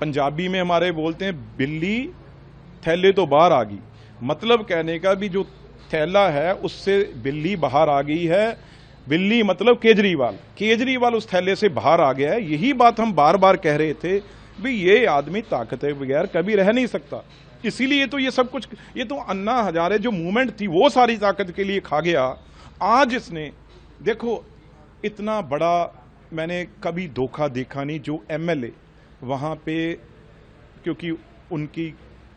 पंजाबी में हमारे बोलते हैं बिल्ली थैले तो बाहर आ गई, मतलब कहने का भी जो थैला है उससे बिल्ली बाहर आ गई है। बिल्ली मतलब केजरीवाल, केजरीवाल उस थैले से बाहर आ गया है। यही बात हम बार बार कह रहे थे भी ये आदमी ताकत के बगैर कभी रह नहीं सकता। इसीलिए तो ये सब कुछ, ये तो अन्ना हजारे जो मूवमेंट थी वो सारी ताकत के लिए खा गया। आज इसने देखो इतना बड़ा, मैंने कभी धोखा देखा नहीं। जो एमएलए वहां पे, क्योंकि उनकी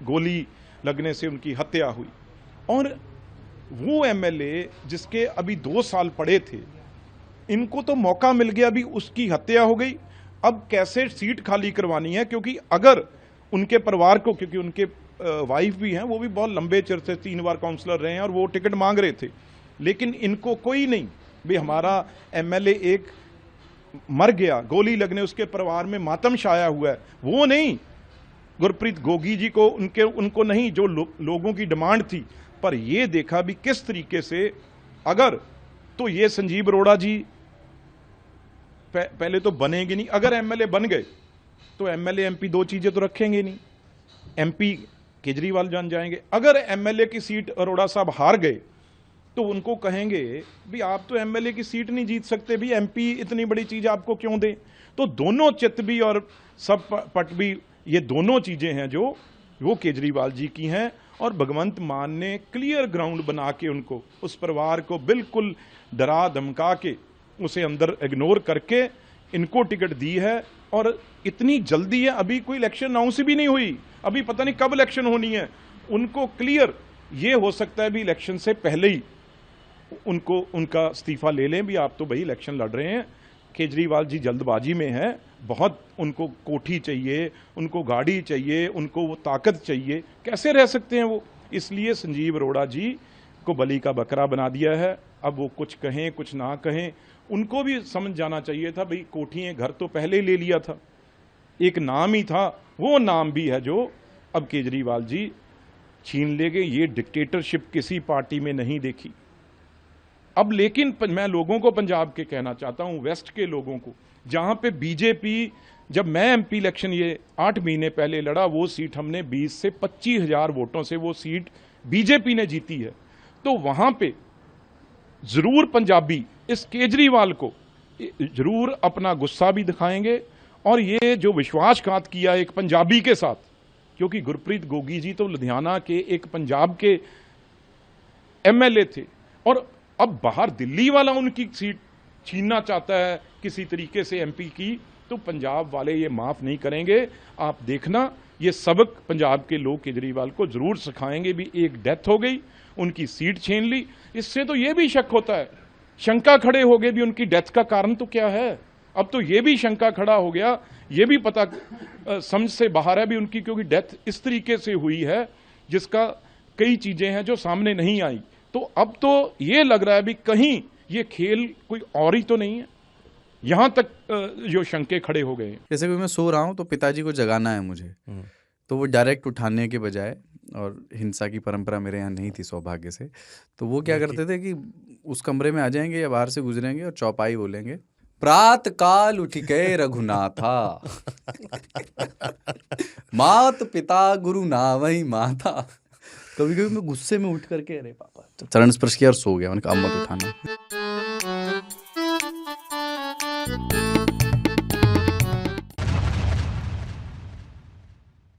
गोली लगने से उनकी हत्या हुई, और वो एमएलए जिसके अभी 2 साल पड़े थे, इनको तो मौका मिल गया, अभी उसकी हत्या हो गई। अब कैसे सीट खाली करवानी है, क्योंकि अगर उनके परिवार को, क्योंकि उनके वाइफ भी हैं, वो भी बहुत लंबे चिर से 3 बार काउंसलर रहे हैं और वो टिकट मांग रहे थे, लेकिन इनको कोई नहीं भी हमारा एमएलए एक मर गया, गोली लगने उसके परिवार में मातम छाया हुआ है, वो नहीं। गुरप्रीत गोगी जी को उनको नहीं, जो लोगों की डिमांड थी। पर ये देखा भी किस तरीके से, अगर तो ये संजीव अरोड़ा जी पहले तो बनेंगे नहीं। अगर एमएलए बन गए तो एमएलए एमपी 2 चीजें तो रखेंगे नहीं, एमपी केजरीवाल जान जाएंगे। अगर एमएलए की सीट अरोड़ा साहब हार गए तो उनको कहेंगे भी आप तो एमएलए की सीट नहीं जीत सकते, भी एमपी इतनी बड़ी चीज आपको क्यों दें। तो दोनों चित भी और सब पट भी, ये दोनों चीजें हैं जो वो केजरीवाल जी की हैं। और भगवंत मान ने क्लियर ग्राउंड बना के उनको, उस परिवार को बिल्कुल डरा धमका के, उसे अंदर इग्नोर करके इनको टिकट दी है। और इतनी जल्दी है, अभी कोई इलेक्शन अनाउंस भी नहीं हुई, अभी पता नहीं कब इलेक्शन होनी है। उनको क्लियर ये हो सकता है भी इलेक्शन से पहले ही उनको उनका इस्तीफा ले लें भी, आप तो भाई इलेक्शन लड़ रहे हैं। केजरीवाल जी जल्दबाजी में है बहुत, उनको कोठी चाहिए, उनको गाड़ी चाहिए, उनको वो ताकत चाहिए, कैसे रह सकते हैं वो। इसलिए संजीव अरोड़ा जी को बलि का बकरा बना दिया है। अब वो कुछ कहें कुछ ना कहें, उनको भी समझ जाना चाहिए था भाई, कोठियां घर तो पहले ही ले लिया था, एक नाम ही था, वो नाम भी है जो अब केजरीवाल जी छीन ले गए। ये डिक्टेटरशिप किसी पार्टी में नहीं देखी। अब लेकिन मैं लोगों को पंजाब के कहना चाहता हूं, वेस्ट के लोगों को, जहां पे बीजेपी, जब मैं एमपी इलेक्शन ये 8 महीने पहले लड़ा, वो सीट हमने 20 से 25 हजार वोटों से वो सीट बीजेपी ने जीती है। तो वहां पे जरूर पंजाबी इस केजरीवाल को जरूर अपना गुस्सा भी दिखाएंगे। और ये जो विश्वासघात किया एक पंजाबी के साथ, क्योंकि गुरप्रीत गोगी जी तो लुधियाना के एक पंजाब के एमएलए थे, और अब बाहर दिल्ली वाला उनकी सीट छीनना चाहता है किसी तरीके से एमपी की, तो पंजाब वाले ये माफ नहीं करेंगे। आप देखना, ये सबक पंजाब के लोग केजरीवाल को जरूर सिखाएंगे भी। एक डेथ हो गई, उनकी सीट छीन ली, इससे तो ये भी शक होता है, शंका खड़े हो गए भी उनकी डेथ का कारण तो क्या है। अब तो ये भी शंका खड़ा हो गया, ये भी पता समझ से बाहर है भी उनकी, क्योंकि डेथ इस तरीके से हुई है जिसका कई चीजें हैं जो सामने नहीं आई। तो अब तो ये लग रहा है भी कहीं ये खेल कोई और ही तो नहीं है, यहां तक जो शंके खड़े हो गए। जैसे कि मैं सो रहा हूं तो पिताजी को जगाना है मुझे, तो वो डायरेक्ट उठाने के बजाय, और हिंसा की परंपरा मेरे यहाँ नहीं थी सौभाग्य से, तो वो क्या करते थे कि उस कमरे में आ जाएंगे या बाहर से गुजरेंगे और चौपाई बोलेंगे, प्रात काल उठ गए रघुनाथा मात पिता गुरु नावई माता। कभी कभी मैं गुस्से में उठ करके, अरे पापा, चरण स्पर्श किया और सो गया। मैंने कहा अब मत उठाना।